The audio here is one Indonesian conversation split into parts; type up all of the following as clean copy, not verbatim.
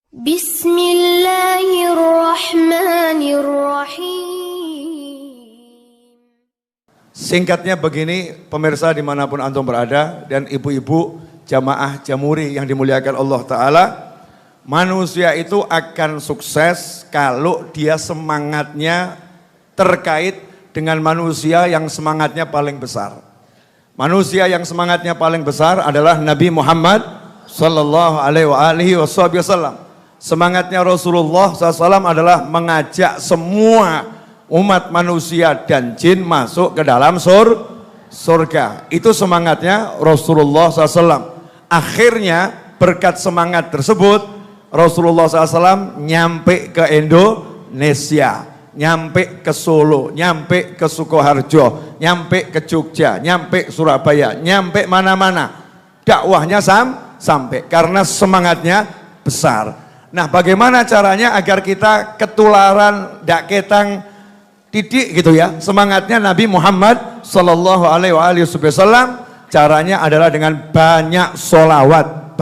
Bismillahirrahmanirrahim. Singkatnya begini, pemirsa dimanapun antum berada dan ibu-ibu jamaah Jamuri yang dimuliakan Allah Ta'ala, manusia itu akan sukses kalau dia semangatnya terkait dengan manusia yang semangatnya paling besar. Manusia yang semangatnya paling besar adalah Nabi Muhammad Sallallahu Alaihi Wasallam. Semangatnya Rasulullah SAW adalah mengajak semua umat manusia dan jin masuk ke dalam surga. Itu semangatnya Rasulullah SAW. Akhirnya berkat semangat tersebut Rasulullah SAW nyampe ke Indonesia, nyampe ke Solo, nyampe ke Sukoharjo, nyampe ke Jogja, nyampe Surabaya, nyampe mana-mana. Dakwahnya sampai karena semangatnya besar. Nah, bagaimana caranya agar kita ketularan dak ketang titik gitu ya, semangatnya Nabi Muhammad Sallallahu Alaihi Wasallam? Caranya adalah dengan banyak solawat,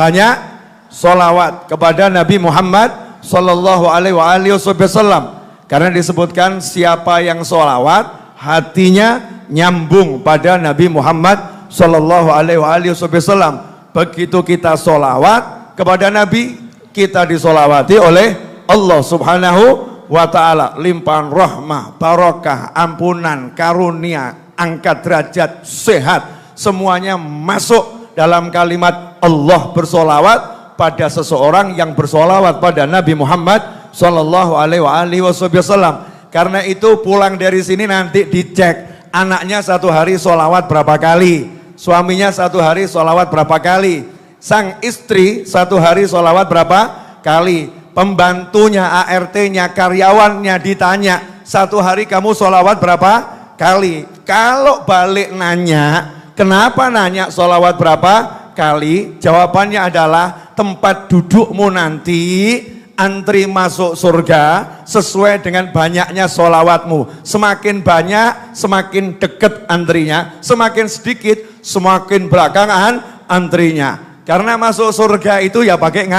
kepada Nabi Muhammad Sallallahu Alaihi Wasallam. Karena disebutkan siapa yang solawat hatinya nyambung pada Nabi Muhammad Sallallahu Alaihi Wasallam. Begitu kita solawat kepada Nabi, kita disolawati oleh Allah Subhanahu wa Ta'ala. Limpahan rahmah, barokah, ampunan, karunia, angkat derajat, sehat, semuanya masuk dalam kalimat Allah bersolawat pada seseorang yang bersolawat pada Nabi Muhammad Sallallahu Alaihi Wasallam. Karena itu pulang dari sini nanti dicek anaknya satu hari solawat berapa kali, suaminya satu hari solawat berapa kali, sang istri satu hari solawat berapa kali, pembantunya, ART-nya, karyawannya ditanya satu hari kamu solawat berapa kali. Kalau balik nanya, kenapa nanya solawat berapa kali? Jawabannya adalah tempat dudukmu nanti antri masuk surga sesuai dengan banyaknya solawatmu. Semakin banyak, semakin dekat antrinya. Semakin sedikit, semakin belakangan antrinya. Karena masuk surga itu ya pakai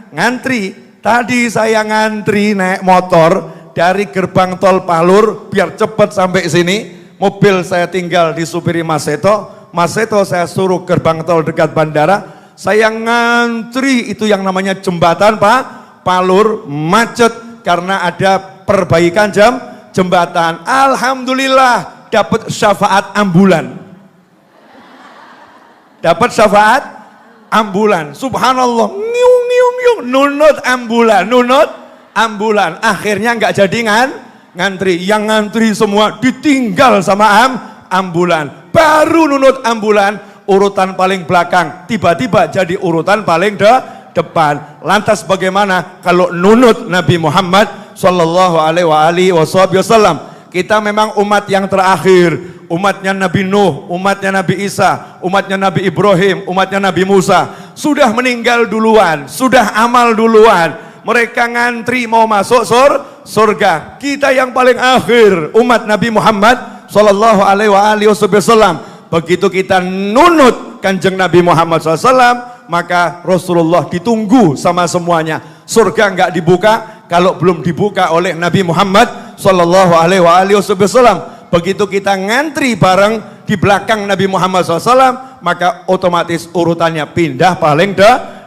ngantri. Tadi saya ngantri naik motor dari gerbang tol Palur biar cepat sampai sini. Mobil saya tinggal disupiri Mas Seto. Mas Seto saya suruh gerbang tol dekat bandara. Saya ngantri itu yang namanya jembatan Palur, macet karena ada perbaikan jembatan. Alhamdulillah dapat syafaat ambulan. Dapat syafaat ambulan. Subhanallah. Nunut ambulan. Akhirnya nggak jadi ngantri. Yang ngantri semua ditinggal sama ambulan. Baru nunut ambulan, urutan paling belakang tiba-tiba jadi urutan paling depan. Lantas bagaimana kalau nunut Nabi Muhammad Sallallahu Alaihi Wasallam? Kita memang umat yang terakhir, umatnya Nabi Nuh, umatnya Nabi Isa, umatnya Nabi Ibrahim, umatnya Nabi Musa sudah meninggal duluan, sudah amal duluan. Mereka ngantri mau masuk surga. Kita yang paling akhir, umat Nabi Muhammad Sallallahu Alaihi Wasallam. Begitu kita nunut Kanjeng Nabi Muhammad SAW, maka Rasulullah ditunggu sama semuanya. Surga enggak dibuka kalau belum dibuka oleh Nabi Muhammad Sallallahu Alaihi Wasallam. Begitu kita ngantri bareng di belakang Nabi Muhammad SAW, maka otomatis urutannya pindah paling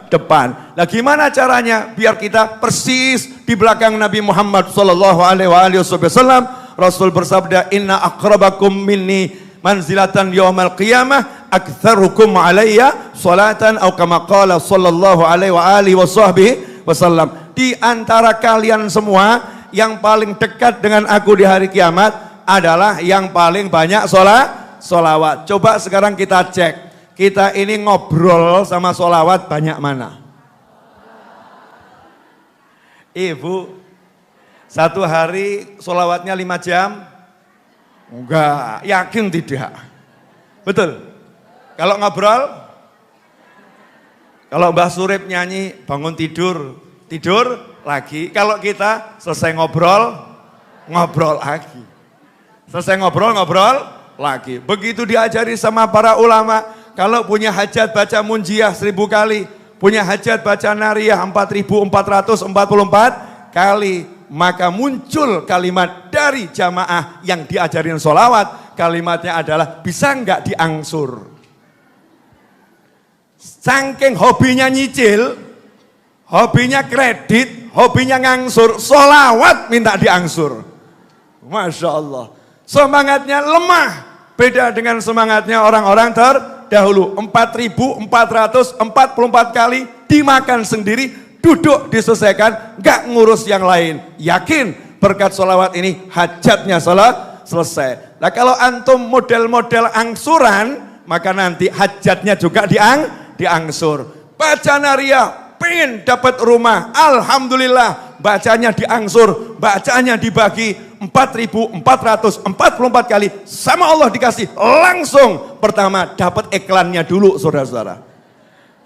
depan. Nah, gimana caranya biar kita persis di belakang Nabi Muhammad Sallallahu Alaihi Wasallam? Rasul bersabda, Inna akrabakum minni manzilatan yawmal qiyamah aktsarukum alayya salatan atau kama qala sallallahu alaihi wasallam. Di antara kalian semua yang paling dekat dengan aku di hari kiamat adalah yang paling banyak solawat. Coba sekarang kita cek, kita ini ngobrol sama solawat banyak mana? Ibu, satu hari solawatnya 5 jam? Enggak, yakin tidak? Betul? Kalau ngobrol? Kalau Mbah Surip nyanyi bangun tidur lagi. Kalau kita selesai ngobrol lagi. Selesai ngobrol lagi. Begitu diajari sama para ulama, kalau punya hajat baca munjiah 1000 kali, punya hajat baca nariyah 4444 kali, maka muncul kalimat dari jamaah yang diajarin sholawat. Kalimatnya adalah, bisa enggak diangsur? Saking hobinya nyicil, hobinya kredit, hobinya ngangsur, sholawat minta diangsur. Masya Allah. Semangatnya lemah, beda dengan semangatnya orang-orang terdahulu. 4444 kali dimakan sendiri, duduk diselesaikan, gak ngurus yang lain. Yakin berkat sholawat ini hajatnya selesai. Nah kalau antum model-model angsuran, maka nanti hajatnya juga diangsur. Baca nariyah, pengen dapat rumah, alhamdulillah, bacanya diangsur, bacanya dibagi 4444 kali, sama Allah dikasih langsung. Pertama dapat iklannya dulu, saudara-saudara.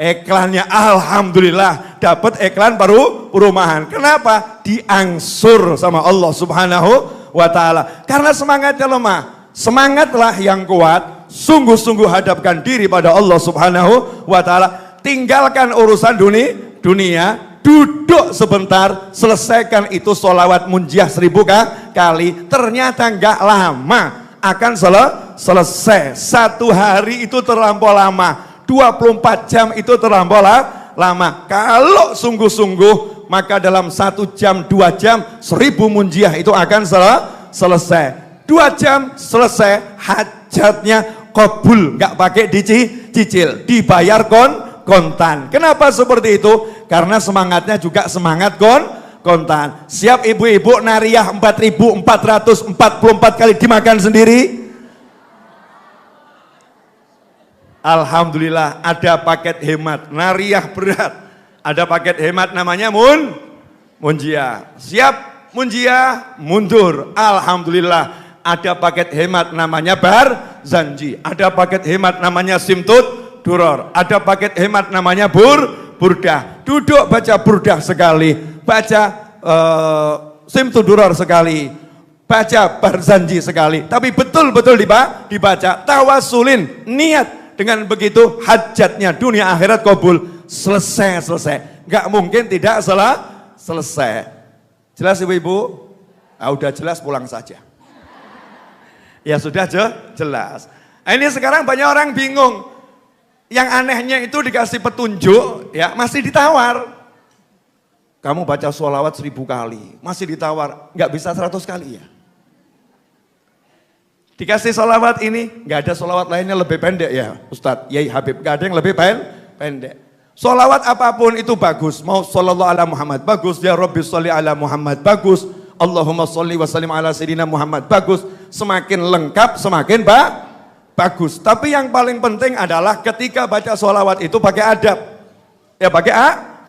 Iklannya alhamdulillah, dapat iklan baru perumahan. Kenapa? Diangsur sama Allah Subhanahu wa ta'ala. Karena semangatnya lemah. Semangatlah yang kuat, sungguh-sungguh hadapkan diri pada Allah Subhanahu wa ta'ala. Tinggalkan urusan dunia, duduk sebentar, selesaikan itu sholawat munjiah 1000 kali. Ternyata enggak lama akan selesai. 1 hari itu terlampau lama, 24 jam itu terlampau lama. Kalau sungguh-sungguh, maka dalam 1 jam, 2 jam, 1000 munjiah itu akan selesai. 2 jam selesai, hajatnya kabul, enggak pakai dicicil, dibayar kontan. Kenapa seperti itu? Karena semangatnya juga semangat kontan. Siap ibu-ibu nariyah 4444 kali dimakan sendiri? Alhamdulillah, ada paket hemat, nariyah berat. Ada paket hemat namanya munjiah. Siap munjiah, mundur. Alhamdulillah, ada paket hemat namanya barzanji. Ada paket hemat namanya simtud duror, ada paket hemat namanya burdah. Duduk baca burdah sekali, baca simtud duror sekali, baca barzanji sekali. Tapi betul-betul dibaca, tawasulin, niat. Dengan begitu hajatnya dunia akhirat kabul, selesai. Gak mungkin tidak selesai. Jelas ibu-ibu? Ah, udah jelas, pulang saja. Ya sudah jelas. Nah, ini sekarang banyak orang bingung. Yang anehnya itu dikasih petunjuk, ya masih ditawar. Kamu baca sholawat 1000 kali, masih ditawar, nggak bisa 100 kali ya. Dikasih sholawat ini, nggak ada sholawat lainnya lebih pendek ya Ustadz, Yai Habib, nggak ada yang lebih pendek. Sholawat apapun itu bagus, mau shollallahu ala Muhammad, bagus, ya Rabbi sholli ala Muhammad, bagus, Allahumma sholli wa sallim ala Sayyidina Muhammad, bagus, semakin lengkap, semakin bagus. Tapi yang paling penting adalah ketika baca sholawat itu pakai adab. Ya pakai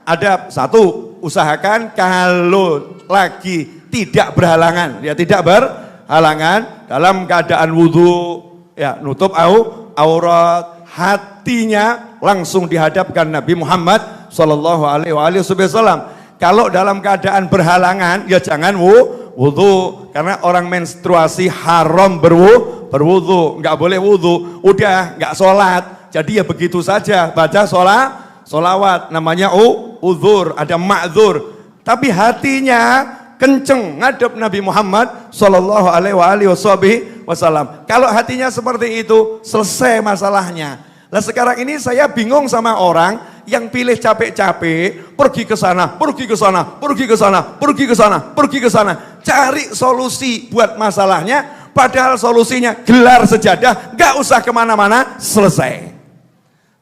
adab. 1, usahakan kalau lagi tidak berhalangan. Ya tidak berhalangan. Dalam keadaan wudhu, ya nutup aurat. Hatinya langsung dihadapkan Nabi Muhammad SAW. Kalau dalam keadaan berhalangan, ya jangan wudhu. Karena orang menstruasi haram berwudhu, nggak boleh wudhu, udah nggak sholat, jadi ya begitu saja baca sholawat, namanya uzur, ada ma'zur, tapi hatinya kenceng ngadep Nabi Muhammad Sallallahu Alaihi Wasallam. Kalau hatinya seperti itu, selesai masalahnya. Nah sekarang ini saya bingung sama orang yang pilih capek-capek, pergi ke sana, pergi ke sana, pergi ke sana, pergi ke sana, pergi ke sana, cari solusi buat masalahnya. Padahal solusinya gelar sejadah, gak usah kemana-mana, selesai.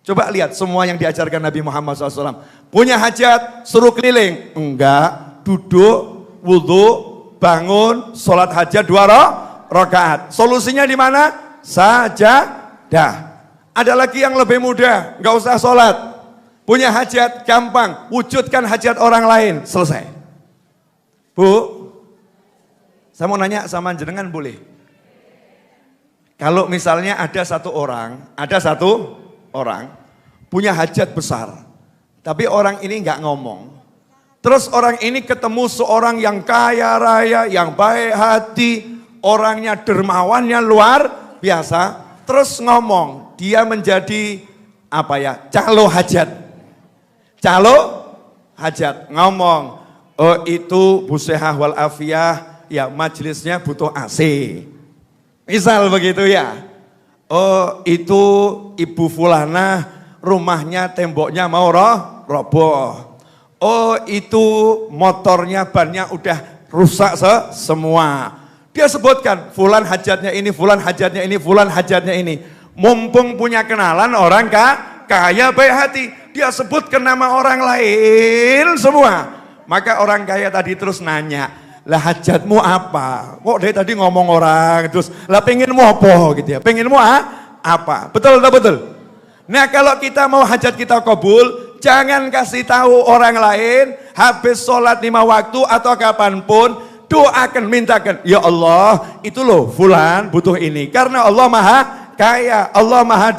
Coba lihat semua yang diajarkan Nabi Muhammad SAW. Punya hajat, suruh keliling. Enggak, duduk, wudhu, bangun, sholat hajat 2 rakaat. Solusinya di mana? Sajadah. Ada lagi yang lebih mudah, gak usah sholat. Punya hajat, gampang, wujudkan hajat orang lain, selesai. Bu, saya mau nanya sama jenengan boleh? Kalau misalnya ada satu orang punya hajat besar, tapi orang ini nggak ngomong. Terus orang ini ketemu seorang yang kaya raya, yang baik hati, orangnya dermawannya luar biasa, terus ngomong, dia menjadi calo hajat. calo hajat, ngomong, oh itu Bu Sehah wal Afiyah, ya majelisnya butuh AC. Misal begitu ya. Oh itu Ibu Fulana rumahnya temboknya mau roboh. Oh itu motornya bannya udah rusak semua. Dia sebutkan fulan hajatnya ini, fulan hajatnya ini, fulan hajatnya ini. Mumpung punya kenalan orang kaya baik hati, dia sebutkan nama orang lain semua. Maka orang kaya tadi terus nanya, lah hajatmu apa? Kok dari tadi ngomong orang terus, lah pengenmu apa gitu ya? Pengenmu apa? Betul atau betul? Nah kalau kita mau hajat kita kabul, jangan kasih tahu orang lain. Habis sholat 5 waktu atau kapanpun, doakan, mintakan, ya Allah itu loh fulan butuh ini. Karena Allah maha kaya, Allah maha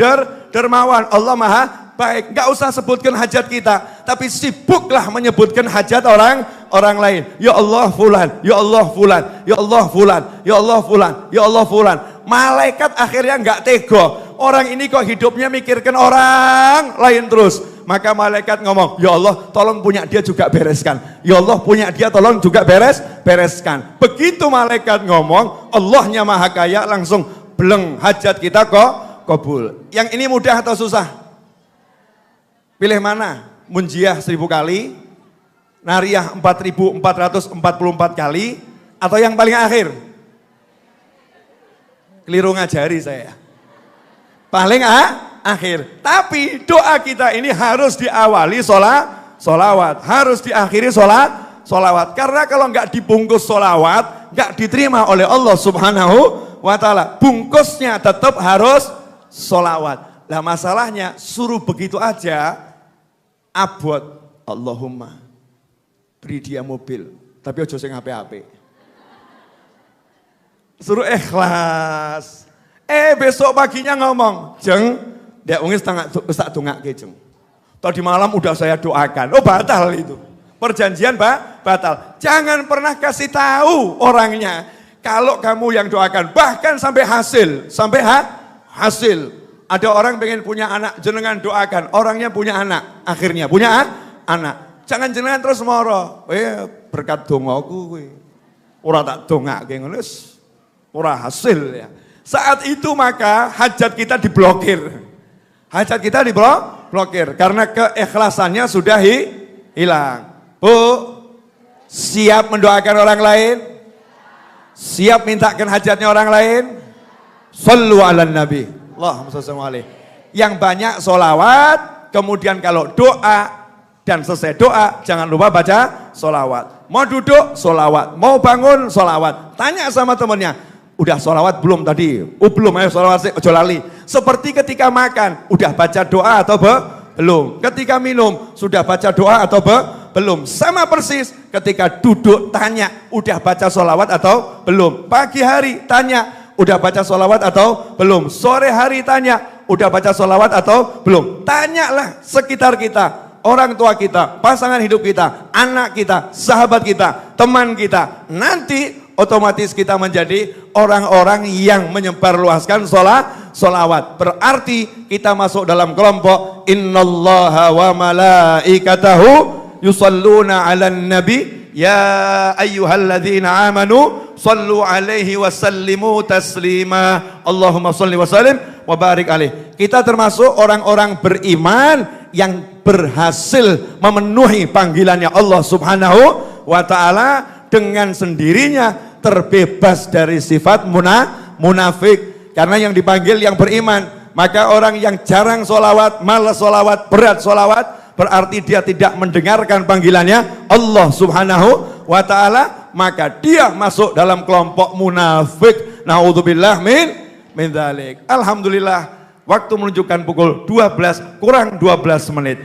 dermawan, Allah maha baik. Gak usah sebutkan hajat kita, tapi sibuklah menyebutkan hajat orang lain. Ya Allah fulan, ya Allah fulan, ya Allah fulan, ya Allah fulan, ya Allah fulan. Malaikat akhirnya gak tega, orang ini kok hidupnya mikirkan orang lain terus. Maka malaikat ngomong, ya Allah tolong punya dia juga bereskan. Ya Allah punya dia tolong juga bereskan. Begitu malaikat ngomong, Allahnya maha kaya, langsung beleng hajat kita kok kabul. Yang ini mudah atau susah? Pilih mana? Munjiah 1000 kali, Nariyah 4444 kali, atau yang paling akhir? Keliru ngajari saya. Paling akhir. Tapi doa kita ini harus diawali solawat, harus diakhiri solawat. Karena kalau nggak dibungkus solawat, nggak diterima oleh Allah Subhanahu wa Ta'ala. Bungkusnya tetap harus solawat. Lah masalahnya suruh begitu aja, abot. Allahumma beri dia mobil, tapi ojo sing ape-ape. Suruh ikhlas. Besok paginya ngomong, jeng, dia ungis tak dongake jeng. Tadi malam udah saya doakan, oh batal itu. Perjanjian batal. Jangan pernah kasih tahu orangnya. Kalau kamu yang doakan, bahkan sampai hasil. Ada orang pengen punya anak, jenengan doakan. Orangnya punya anak, akhirnya punya anak. Jangan jenengan terus moro. Berkat dongaku. Ora tak dongake ngono wis. Ora hasil ya. Saat itu maka hajat kita diblokir. Hajat kita diblokir karena keikhlasannya sudah hilang. Bu, siap mendoakan orang lain? Siap mintakan hajatnya orang lain? Sallu ala nabi. Allahumma shalli alaihi. Yang banyak solawat, kemudian kalau doa dan selesai doa jangan lupa baca solawat. Mau duduk solawat, mau bangun solawat. Tanya sama temannya, udah solawat belum tadi? Oh belum, ayo solawat ojo lali. Seperti ketika makan, udah baca doa atau belum? Ketika minum, sudah baca doa atau belum? Sama persis ketika duduk tanya, udah baca solawat atau belum? Pagi hari tanya, udah baca solawat atau belum? Sore hari tanya, udah baca solawat atau belum? Tanyalah sekitar kita, orang tua kita, pasangan hidup kita, anak kita, sahabat kita, teman kita. Nanti otomatis kita menjadi orang-orang yang menyebarluaskan solawat. Berarti kita masuk dalam kelompok innallaha wa malaikatahu yusalluna 'alan nabi ya ayyuhalladzina amanu sallu 'alaihi wa sallimu taslima. Allahumma shalli wa sallim wa barik alaihi. Kita termasuk orang-orang beriman yang berhasil memenuhi panggilannya Allah Subhanahu wa Ta'ala dengan sendirinya terbebas dari sifat munafik. Karena yang dipanggil yang beriman. Maka orang yang jarang solawat, malas solawat, berat solawat, berarti dia tidak mendengarkan panggilannya Allah Subhanahu wa Ta'ala, maka dia masuk dalam kelompok munafik. Naudzubillah min dzalik. Alhamdulillah, waktu menunjukkan pukul 12 kurang 12 menit.